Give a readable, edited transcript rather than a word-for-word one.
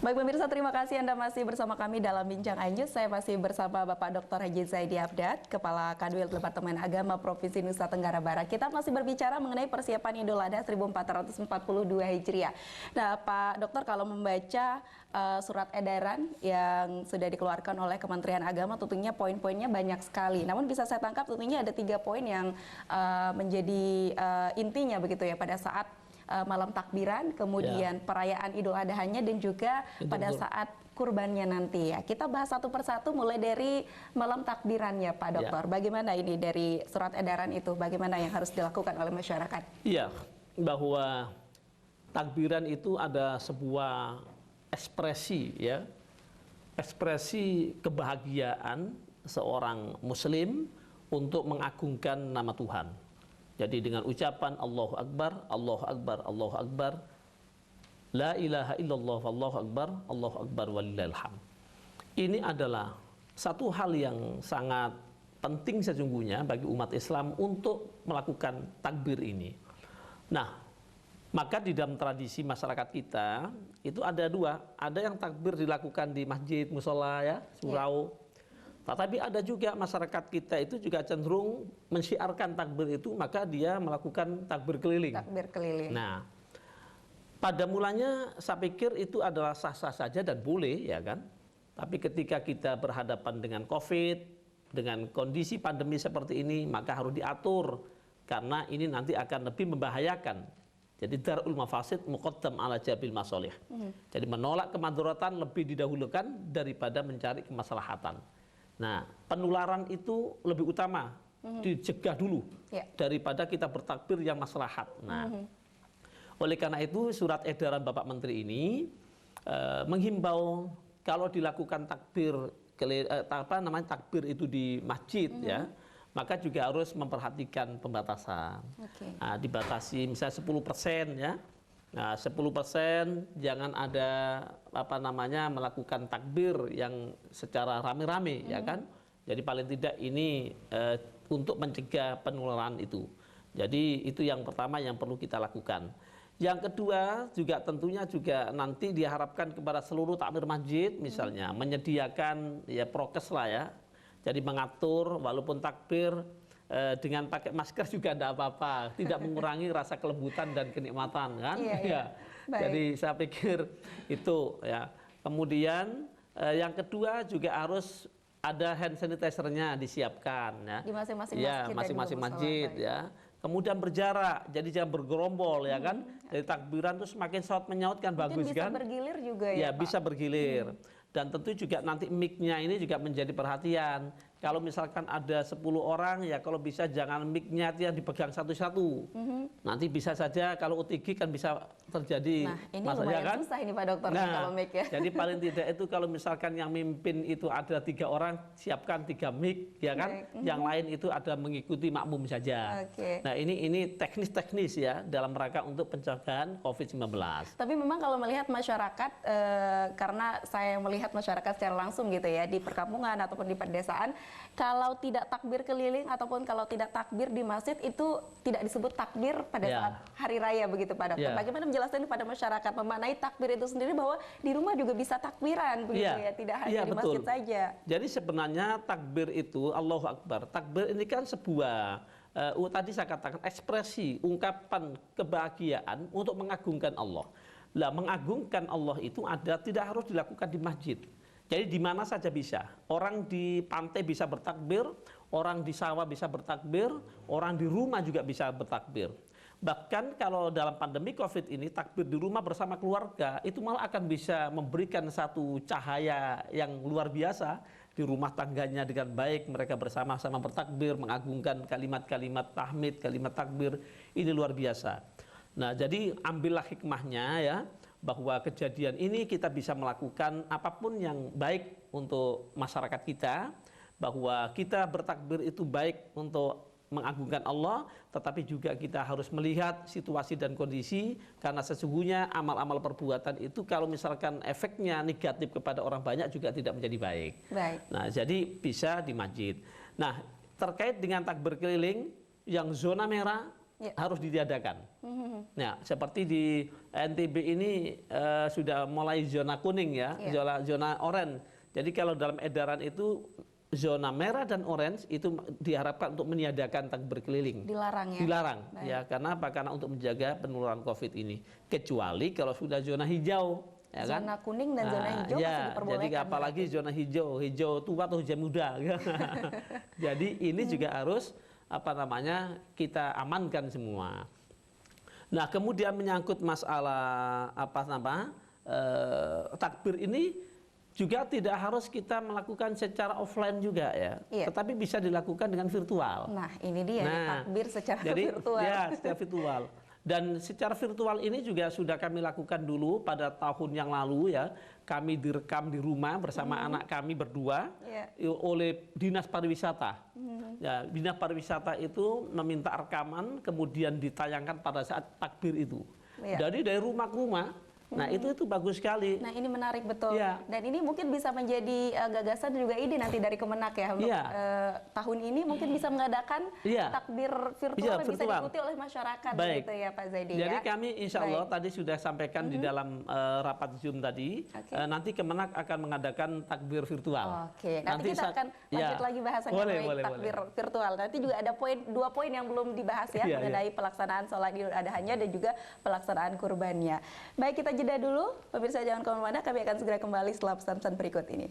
Baik pemirsa, terima kasih Anda masih bersama kami dalam Bincang iNews. Saya masih bersama Bapak Dr. Haji Zaidi Abdad, Kepala Kanwil Departemen Agama Provinsi Nusa Tenggara Barat. Kita masih berbicara mengenai persiapan Idul Adha 1442 Hijriah. Nah, Pak Dokter, kalau membaca surat edaran yang sudah dikeluarkan oleh Kementerian Agama, tentunya poin-poinnya banyak sekali. Namun bisa saya tangkap tentunya ada 3 poin yang menjadi intinya begitu ya pada saat malam takbiran, kemudian perayaan Idul Adha-nya, dan juga pada saat kurbannya nanti ya. Kita bahas satu persatu mulai dari malam takbirannya, Pak Dokter. Bagaimana ini dari surat edaran itu, bagaimana yang harus dilakukan oleh masyarakat? Iya, bahwa takbiran itu ada sebuah ekspresi ya, ekspresi kebahagiaan seorang muslim untuk mengagungkan nama Tuhan. Jadi dengan ucapan Allahu Akbar, Allahu Akbar, Allahu Akbar, La ilaha illallah, Allahu Akbar, walillahil hamd. Ini adalah satu hal yang sangat penting sesungguhnya bagi umat Islam untuk melakukan takbir ini. Nah, maka di dalam tradisi masyarakat kita itu ada 2. Ada yang takbir dilakukan di masjid, musola ya, surau. Tetapi ada juga masyarakat kita itu juga cenderung mensyiarkan takbir itu, maka dia melakukan takbir keliling. Takbir keliling. Nah, pada mulanya saya pikir itu adalah sah-sah saja dan boleh ya kan. Tapi ketika kita berhadapan dengan COVID, dengan kondisi pandemi seperti ini, maka harus diatur karena ini nanti akan lebih membahayakan. Jadi darul mafasid muqaddam ala jabil masolih. Jadi menolak kemadaratan lebih didahulukan daripada mencari kemaslahatan. Nah, penularan itu lebih utama, dicegah dulu daripada kita bertakbir yang maslahat. Nah, oleh karena itu surat edaran Bapak Menteri ini menghimbau kalau dilakukan takbir takbir itu di masjid ya, maka juga harus memperhatikan pembatasan. Nah, dibatasi misalnya 10% ya. Nah, 10% jangan ada melakukan takbir yang secara rame-rame ya kan. Jadi paling tidak ini untuk mencegah penularan itu. Jadi itu yang pertama yang perlu kita lakukan. Yang kedua juga tentunya juga nanti diharapkan kepada seluruh takmir masjid misalnya menyediakan ya prokes lah ya. Jadi mengatur walaupun takbir dengan pakai masker juga tidak apa-apa, tidak mengurangi rasa kelembutan dan kenikmatan kan. Jadi saya pikir itu ya. Kemudian yang kedua juga harus ada hand sanitizer-nya disiapkan ya. Di masing-masing masjid. Masing-masing masjid ya. Kemudian berjarak, jadi jangan bergerombol ya kan. Jadi takbiran itu semakin saut menyaut kan bagus kan. Bisa bergilir juga ya, Pak? Bisa bergilir. Dan tentu juga nanti mic-nya ini juga menjadi perhatian. Kalau misalkan ada 10 orang ya kalau bisa jangan mic-nya yang dipegang satu-satu. Nanti bisa saja kalau OTG kan bisa terjadi masalah kan. Susah ini Pak Dokter kalau mic ya. Jadi paling tidak itu kalau misalkan yang mimpin itu ada 3 orang, siapkan 3 mic ya kan. Yang lain itu ada mengikuti makmum saja. Nah, ini teknis-teknis ya dalam rangka untuk pencegahan COVID-19. Tapi memang kalau melihat masyarakat karena saya melihat masyarakat secara langsung gitu ya di perkampungan ataupun di pedesaan, kalau tidak takbir keliling ataupun kalau tidak takbir di masjid itu tidak disebut takbir pada saat hari raya begitu Pak Dokter. Bagaimana menjelaskan kepada masyarakat memaknai takbir itu sendiri bahwa di rumah juga bisa takbiran begitu ya, tidak hanya di masjid saja. Jadi sebenarnya takbir itu Allahu Akbar. Takbir ini kan sebuah tadi saya katakan ekspresi ungkapan kebahagiaan untuk mengagungkan Allah. Lah, mengagungkan Allah itu tidak harus dilakukan di masjid. Jadi di mana saja bisa. Orang di pantai bisa bertakbir, orang di sawah bisa bertakbir, orang di rumah juga bisa bertakbir. Bahkan kalau dalam pandemi COVID ini takbir di rumah bersama keluarga itu malah akan bisa memberikan satu cahaya yang luar biasa. Di rumah tangganya dengan baik mereka bersama-sama bertakbir, mengagungkan kalimat-kalimat tahmid, kalimat takbir, ini luar biasa. Nah, jadi ambillah hikmahnya ya, bahwa kejadian ini kita bisa melakukan apapun yang baik untuk masyarakat kita, bahwa kita bertakbir itu baik untuk mengagungkan Allah, tetapi juga kita harus melihat situasi dan kondisi, karena sesungguhnya amal-amal perbuatan itu kalau misalkan efeknya negatif kepada orang banyak juga tidak menjadi baik. Nah, jadi bisa di masjid. Nah, terkait dengan takbir keliling yang zona merah, harus ditiadakan. Nah, seperti di NTB ini sudah mulai zona kuning ya, zona oranye. Jadi kalau dalam edaran itu zona merah dan orange itu diharapkan untuk meniadakan takbir keliling. Dilarang ya? Dilarang, ya. Karena apa? Karena untuk menjaga penularan COVID ini. Kecuali kalau sudah zona hijau. Ya kan? Zona kuning dan zona hijau ya, masih diperbolehkan. Jadi apalagi zona hijau tua atau hijau muda. Jadi ini juga harus kita amankan semua. Nah, kemudian menyangkut masalah takbir ini juga tidak harus kita melakukan secara offline juga ya, tetapi bisa dilakukan dengan virtual. Nah, ini dia takbir secara virtual. Ya, secara virtual. Dan secara virtual ini juga sudah kami lakukan dulu pada tahun yang lalu ya. Kami direkam di rumah bersama anak kami berdua oleh Dinas Pariwisata. Ya, Dinas Pariwisata itu meminta rekaman kemudian ditayangkan pada saat takbir itu. Jadi dari rumah ke rumah. Nah, itu bagus sekali. Nah, ini menarik betul. Dan ini mungkin bisa menjadi gagasan dan juga ide nanti dari Kemenak ya untuk tahun ini mungkin bisa mengadakan takbir virtual yang bisa diikuti oleh masyarakat gitu ya Pak Zaidi. Jadi kami insya Allah tadi sudah sampaikan di dalam rapat Zoom tadi, nanti Kemenak akan mengadakan takbir virtual. Nanti kita akan lanjut lagi bahasannya mengenai takbir virtual. Nanti juga ada dua poin yang belum dibahas ya mengenai pelaksanaan sholat Idul Adha-nya dan juga pelaksanaan kurbannya. Baik, kita jeda dulu, pemirsa jangan kemana-mana, kami akan segera kembali setelah pesan-pesan berikut ini.